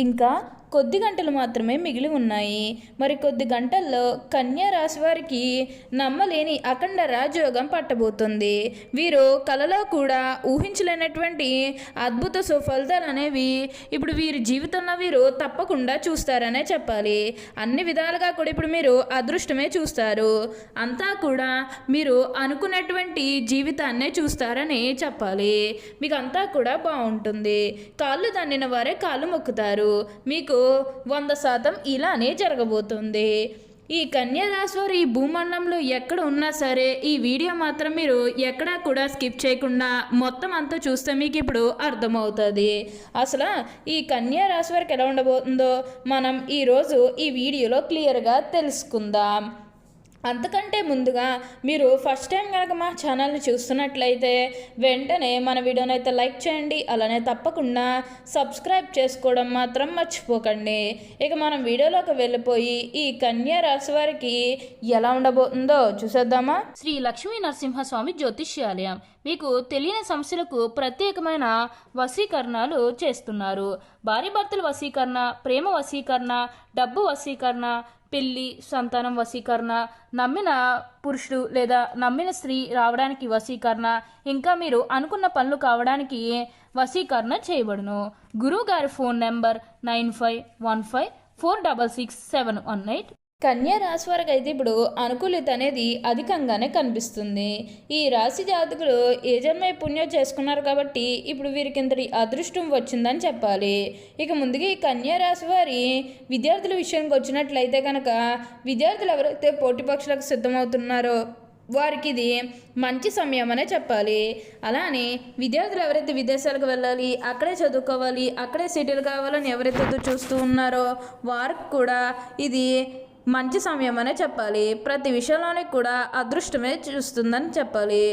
ఇంకా కొద్ది గంటలు మాత్రమే మిగిలి ఉన్నాయి. మరి కొద్ది గంటల్లో కన్యా రాశి వారికి నమ్మలేని అఖండ రాజయోగం పట్టబోతుంది. వీరు కలలో కూడా ఊహించలేనటువంటి అద్భుత సుఫలితాలు అనేవి ఇప్పుడు వీరి జీవితంలో వీరు తప్పకుండా చూస్తారనే చెప్పాలి. అన్ని విధాలుగా కూడా ఇప్పుడు మీరు అదృష్టమే చూస్తారు. అంతా కూడా మీరు అనుకున్నటువంటి జీవితాన్నే చూస్తారని చెప్పాలి. మీకు అంతా కూడా బాగుంటుంది. కాళ్ళు దండిన వారే కాళ్ళు మొక్కుతారు. మీకు 100% ఇలానే జరగబోతుంది. ఈ కన్యా రాశి వారు ఈ భూమండలంలో ఎక్కడ ఉన్నా సరే ఈ వీడియో మాత్రం మీరు ఎక్కడా కూడా స్కిప్ చేయకుండా మొత్తం అంతా చూస్తే మీకు ఇప్పుడు అర్థమవుతుంది. అసలు ఈ కన్యా రాశి వారికి ఎలా ఉండబోతుందో మనం ఈరోజు ఈ వీడియోలో క్లియర్గా తెలుసుకుందాం. అంతకంటే ముందుగా మీరు ఫస్ట్ టైం కనుక మా ఛానల్ని చూస్తున్నట్లయితే వెంటనే మన వీడియోని అయితే లైక్ చేయండి. అలానే తప్పకుండా సబ్స్క్రైబ్ చేసుకోవడం మాత్రం మర్చిపోకండి. ఇక మనం వీడియోలోకి వెళ్ళిపోయి ఈ కన్యా రాశి వారికి ఎలా ఉండబోతుందో చూసేద్దామా. శ్రీ లక్ష్మీ నరసింహస్వామి జ్యోతిష్యాలయం మీకు తెలియని సమస్యలకు ప్రత్యేకమైన వశీకరణాలు చేస్తున్నారు. భార్య భర్తల వశీకరణ, ప్రేమ వశీకరణ, డబ్బు వశీకరణ, పెళ్లి, సంతానం వశీకరణ, నమ్మిన పురుషుడు లేదా నమ్మిన స్త్రీ రావడానికి వశీకరణ, ఇంకా మీరు అనుకున్న పనులు కావడానికి వశీకరణ చేయబడును. గురువు గారి ఫోన్ నెంబర్ 9515466718. కన్యా రాశి వారికి అయితే ఇప్పుడు అనుకూలిత అనేది అధికంగానే కనిపిస్తుంది. ఈ రాశి జాతకులు ఏ జన్మ పుణ్యం చేసుకున్నారు కాబట్టి ఇప్పుడు వీరికి ఇంతటి అదృష్టం వచ్చిందని చెప్పాలి. ఇక ముందుగా ఈ కన్యా రాశి వారి విద్యార్థుల విషయానికి వచ్చినట్లయితే కనుక విద్యార్థులు ఎవరైతే పోటీ పరీక్షలకు సిద్ధమవుతున్నారో వారికి ఇది మంచి సమయం అనే చెప్పాలి. అలానే విద్యార్థులు ఎవరైతే విదేశాలకు వెళ్ళాలి, అక్కడే చదువుకోవాలి, అక్కడే సెటిల్ కావాలని ఎవరైతే చూస్తూ ఉన్నారో వారికి కూడా ఇది మంచి సమయం అనే చెప్పాలి. ప్రతి విషయంలోనే కూడా అదృష్టమే చూస్తుందని చెప్పాలి.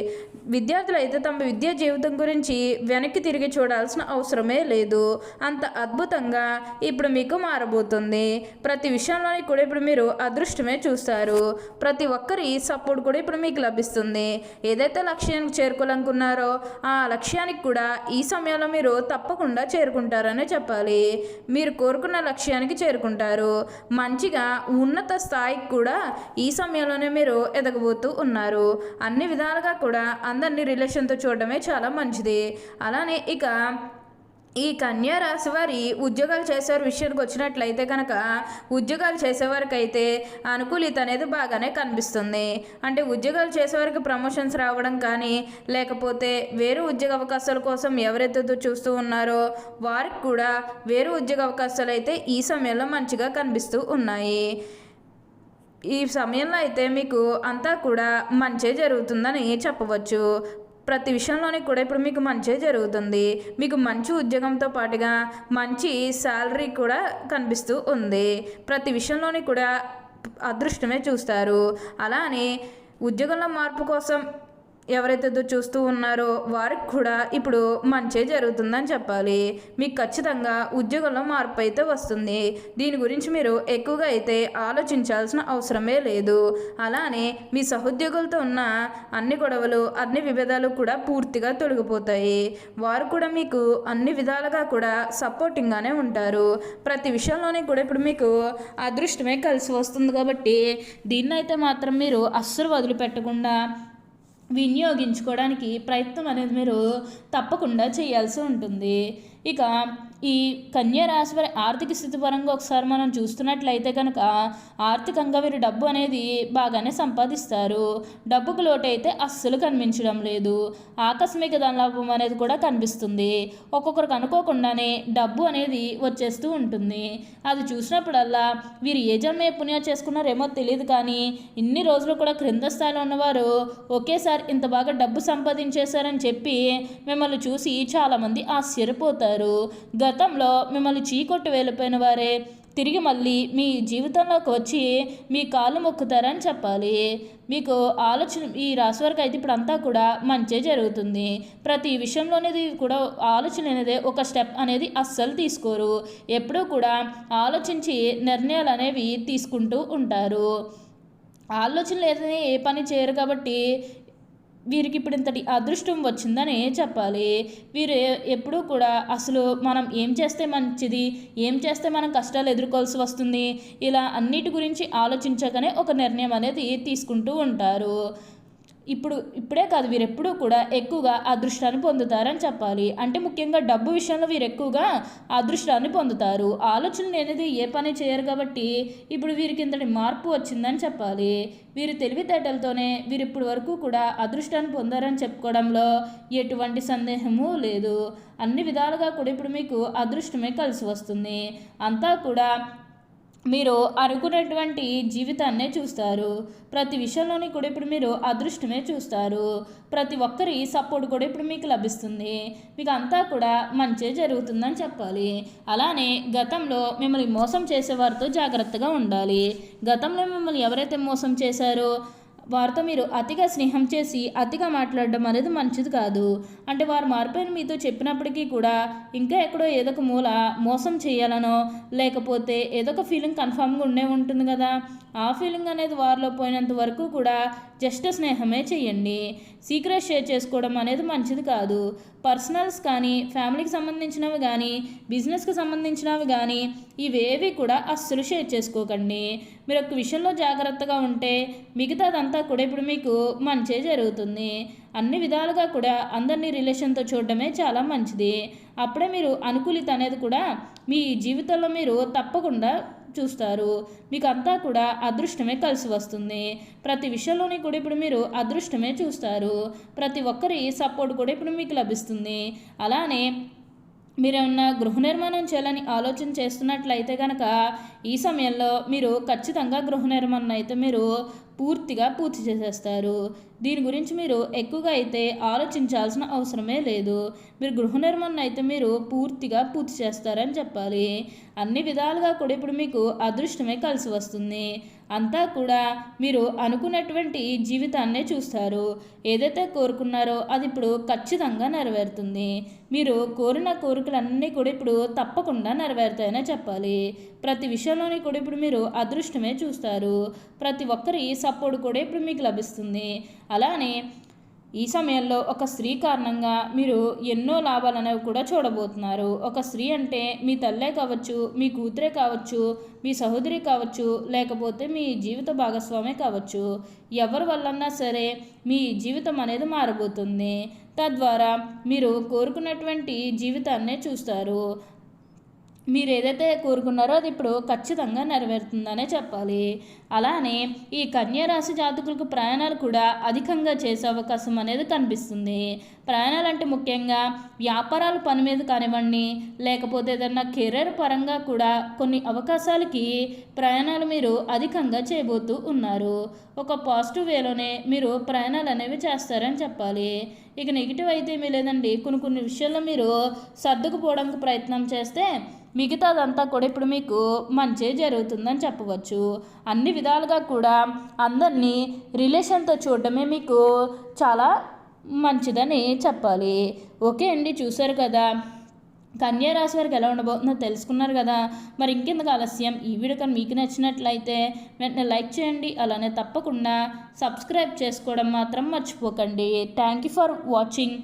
విద్యార్థులు అయితే తమ విద్యా జీవితం గురించి వెనక్కి తిరిగి చూడాల్సిన అవసరమే లేదు. అంత అద్భుతంగా ఇప్పుడు మీకు మారబోతుంది. ప్రతి విషయంలోని కూడా ఇప్పుడు మీరు అదృష్టమే చూస్తారు. ప్రతి ఒక్కరి సపోర్ట్ కూడా ఇప్పుడు మీకు లభిస్తుంది. ఏదైతే లక్ష్యానికి చేరుకోవాలనుకున్నారో ఆ లక్ష్యానికి కూడా ఈ సమయంలో మీరు తప్పకుండా చేరుకుంటారనే చెప్పాలి. మీరు కోరుకున్న లక్ష్యానికి చేరుకుంటారు. మంచిగా ఉన్నత స్థాయికి కూడా ఈ సమయంలోనే మీరు ఎదగబోతూ ఉన్నారు. అన్ని విధాలుగా కూడా అందరినీ రిలేషన్తో చూడడమే చాలా మంచిది. అలానే ఇక ఈ కన్యా రాశి వారి ఉద్యోగాలు చేసేవారి విషయానికి వచ్చినట్లయితే కనుక ఉద్యోగాలు చేసేవారికి అయితే అనుకూలిత అనేది బాగానే కనిపిస్తుంది. అంటే ఉద్యోగాలు చేసేవారికి ప్రమోషన్స్ రావడం కానీ లేకపోతే వేరే ఉద్యోగ అవకాశాల కోసం ఎవరైతే చూస్తూ ఉన్నారో వారికి కూడా వేరే ఉద్యోగ అవకాశాలు అయితే ఈ సమయంలో మంచిగా కనిపిస్తూ ఉన్నాయి. ఈ సమయంలో అయితే మీకు అంతా కూడా మంచే జరుగుతుందని చెప్పవచ్చు. ప్రతి విషయంలోని కూడా ఇప్పుడు మీకు మంచే జరుగుతుంది. మీకు మంచి ఉద్యోగంతో పాటుగా మంచి శాలరీ కూడా కనిపిస్తూ ఉంది. ప్రతి విషయంలోని కూడా అదృష్టమే చూస్తారు. అలానే ఉద్యోగంలో మార్పు కోసం ఎవరైతే చూస్తూ ఉన్నారో వారికి కూడా ఇప్పుడు మంచే జరుగుతుందని చెప్పాలి. మీకు ఖచ్చితంగా ఉద్యోగంలో మార్పు అయితే వస్తుంది. దీని గురించి మీరు ఎక్కువగా అయితే ఆలోచించాల్సిన అవసరమే లేదు. అలానే మీ సహోద్యోగులతో ఉన్న అన్ని గొడవలు, అన్ని విభేదాలు కూడా పూర్తిగా తొలగిపోతాయి. వారు కూడా మీకు అన్ని విధాలుగా కూడా సపోర్టింగ్గానే ఉంటారు. ప్రతి విషయంలోనే కూడా ఇప్పుడు మీకు అదృష్టమే కలిసి వస్తుంది కాబట్టి దీన్నైతే మాత్రం మీరు అస్సలు వదిలిపెట్టకుండా వినియోగించుకోవడానికి ప్రయత్నం అనేది మీరు తప్పకుండా చేయాల్సి ఉంటుంది. ఇక ఈ కన్యా రాశి వారి ఆర్థిక స్థితి పరంగా ఒకసారి మనం చూస్తున్నట్లయితే కనుక ఆర్థికంగా వీరు డబ్బు అనేది బాగానే సంపాదిస్తారు. డబ్బుకు లోటు అయితే అస్సలు కనిపించడం లేదు. ఆకస్మిక ధనలాభం అనేది కూడా కనిపిస్తుంది. ఒక్కొక్కరికి అనుకోకుండానే డబ్బు అనేది వచ్చేస్తూ ఉంటుంది. అది చూసినప్పుడల్లా వీరు ఏ జన్మ పుణ్యం చేసుకున్నారేమో తెలియదు కానీ ఇన్ని రోజులు కూడా క్రింద స్థాయిలో ఉన్నవారు ఒకేసారి ఇంత బాగా డబ్బు సంపాదించేశారని చెప్పి మిమ్మల్ని చూసి చాలామంది ఆశ్చర్యపోతారు. గతంలో మిమ్మల్ని చీకొట్టు వెళ్ళిపోయిన వారే తిరిగి మళ్ళీ మీ జీవితంలోకి వచ్చి మీ కాళ్ళు మొక్కుతారని చెప్పాలి. మీకు ఆలోచన ఈ రాశి వారికి అయితే ఇప్పుడు అంతా కూడా మంచే జరుగుతుంది. ప్రతి విషయంలోనేది కూడా ఆలోచన అనేది ఒక స్టెప్ అనేది అస్సలు తీసుకోరు. ఎప్పుడూ కూడా ఆలోచించి నిర్ణయాలు అనేవి తీసుకుంటూ ఉంటారు. ఆలోచన లేదని ఏ పని చేయరు కాబట్టి వీరికి ఇప్పుడు ఇంతటి అదృష్టం వచ్చిందని చెప్పాలి. వీరు ఎప్పుడూ కూడా అసలు మనం ఏం చేస్తే మంచిది, ఏం చేస్తే మనం కష్టాలు ఎదుర్కోవాల్సి వస్తుంది, ఇలా అన్నిటి గురించి ఆలోచించగానే ఒక నిర్ణయం అనేది తీసుకుంటూ ఉంటారు. ఇప్పుడే కాదు, వీరెప్పుడూ కూడా ఎక్కువగా అదృష్టాన్ని పొందుతారని చెప్పాలి. అంటే ముఖ్యంగా డబ్బు విషయంలో వీరు ఎక్కువగా అదృష్టాన్ని పొందుతారు. ఆలోచన అనేది ఏ పని చేయరు కాబట్టి ఇప్పుడు వీరికి ఇంతటి మార్పు వచ్చిందని చెప్పాలి. వీరి తెలివితేటలతోనే వీరు ఇప్పటి వరకు కూడా అదృష్టాన్ని పొందారని చెప్పుకోవడంలో ఎటువంటి సందేహము లేదు. అన్ని విధాలుగా కూడా ఇప్పుడు మీకు అదృష్టమే కలిసి వస్తుంది. అంతా కూడా మీరు అనుకున్నటువంటి జీవితాన్నే చూస్తారు. ప్రతి విషయంలోని కూడా ఇప్పుడు మీరు అదృష్టమే చూస్తారు. ప్రతి ఒక్కరి సపోర్ట్ కూడా ఇప్పుడు మీకు లభిస్తుంది. మీకు అంతా కూడా మంచే జరుగుతుందని చెప్పాలి. అలానే గతంలో మిమ్మల్ని మోసం చేసేవారితో జాగ్రత్తగా ఉండాలి. గతంలో మిమ్మల్ని ఎవరైతే మోసం చేశారో వారితో మీరు అతిగా స్నేహం చేసి అతిగా మాట్లాడడం అనేది మంచిది కాదు. అంటే వారు మారిపోయిన మీతో చెప్పినప్పటికీ కూడా ఇంకా ఎక్కడో ఏదో ఒక మూల మోసం చేయాలనో లేకపోతే ఏదో ఒక ఫీలింగ్ కన్ఫామ్గా ఉండే ఉంటుంది కదా, ఆ ఫీలింగ్ అనేది వారిలో పోయినంత వరకు కూడా జస్ట్ స్నేహమే చేయండి. సీక్రెట్ షేర్ చేసుకోవడం అనేది మంచిది కాదు. పర్సనల్స్ కానీ, ఫ్యామిలీకి సంబంధించినవి కానీ, బిజినెస్కి సంబంధించినవి కానీ ఇవేవి కూడా అస్సలు షేర్ చేసుకోకండి. మీరు ఒక విషయంలో జాగ్రత్తగా ఉంటే మిగతాదంతా కూడా ఇప్పుడు మీకు మంచే జరుగుతుంది. అన్ని విధాలుగా కూడా అందరినీ రిలేషన్తో చూడడమే చాలా మంచిది. అప్పుడే మీరు అనుకూలిత అనేది కూడా మీ జీవితంలో మీరు తప్పకుండా చూస్తారు. మీకు అంతా కూడా అదృష్టమే కలిసి వస్తుంది. ప్రతి విషయంలోని కూడా ఇప్పుడు మీరు అదృష్టమే చూస్తారు. ప్రతి ఒక్కరి సపోర్ట్ కూడా ఇప్పుడు మీకు లభిస్తుంది. అలానే మీరేమన్నా గృహ నిర్మాణం చేయాలని ఆలోచన చేస్తున్నట్లయితే కనుక ఈ సమయంలో మీరు ఖచ్చితంగా గృహ నిర్మాణం అయితే మీరు పూర్తిగా పూర్తి చేసేస్తారు. దీని గురించి మీరు ఎక్కువగా అయితే ఆలోచించాల్సిన అవసరమే లేదు. మీరు గృహ నిర్మాణం అయితే మీరు పూర్తిగా పూర్తి చేస్తారని చెప్పాలి. అన్ని విధాలుగా కూడా ఇప్పుడు మీకు అదృష్టమే కలిసి వస్తుంది. అంతా కూడా మీరు అనుకున్నటువంటి జీవితాన్నే చూస్తారు. ఏదైతే కోరుకున్నారో అది ఇప్పుడు ఖచ్చితంగా నెరవేరుతుంది. మీరు కోరిన కోరికలన్నీ కూడా ఇప్పుడు తప్పకుండా నెరవేరుతాయనే చెప్పాలి. ప్రతి విషయంలోని కూడా ఇప్పుడు మీరు అదృష్టమే చూస్తారు. ప్రతి ఒక్కరి సపోర్ట్ కూడా ఇప్పుడు మీకు లభిస్తుంది. అలానే ఈ సమయంలో ఒక స్త్రీ కారణంగా మీరు ఎన్నో లాభాలు అనేవి కూడా చూడబోతున్నారు. ఒక స్త్రీ అంటే మీ తల్లే కావచ్చు, మీ కూతురే కావచ్చు, మీ సహోదరి కావచ్చు, లేకపోతే మీ జీవిత భాగస్వామే కావచ్చు. ఎవరి వల్లన్నా సరే మీ జీవితం అనేది మారబోతుంది. తద్వారా మీరు కోరుకున్నటువంటి జీవితాన్నే చూస్తారు. మీరు ఏదైతే కోరుకున్నారో అది ఇప్పుడు ఖచ్చితంగా నెరవేరుతుందనే చెప్పాలి. అలానే ఈ కన్యా రాశి జాతకులకు ప్రయాణాలు కూడా అధికంగా చేసే అవకాశం అనేది కనిపిస్తుంది. ప్రయాణాలు అంటే ముఖ్యంగా వ్యాపారాల పని మీద కానివ్వండి, లేకపోతే ఏదన్నా కెరీర్ పరంగా కూడా కొన్ని అవకాశాలకి ప్రయాణాలు మీరు అధికంగా చేయబోతూ ఉన్నారు. ఒక పాజిటివ్ వేలోనే మీరు ప్రయాణాలు అనేవి చేస్తారని చెప్పాలి. ఇక నెగిటివ్ అయితే ఏమీ లేదండి. కొన్ని విషయాల్లో మీరు సర్దుకుపోవడానికి ప్రయత్నం చేస్తే మిగతాదంతా కూడా ఇప్పుడు మీకు మంచి జరుగుతుందని చెప్పవచ్చు. అన్ని విధాలుగా కూడా అందరినీ రిలేషన్తో చూడడమే మీకు చాలా మంచిదని చెప్పాలి. ఓకే అండి, చూశారు కదా కన్యా రాశి వారికి ఎలా ఉండబోతుందో తెలుసుకున్నారు కదా. మరి ఇంకెందుకు ఆలస్యం, ఈ వీడియో కానీ మీకు నచ్చినట్లయితే వెంటనే లైక్ చేయండి. అలానే తప్పకుండా సబ్స్క్రైబ్ చేసుకోవడం మాత్రం మర్చిపోకండి. Thank you for watching.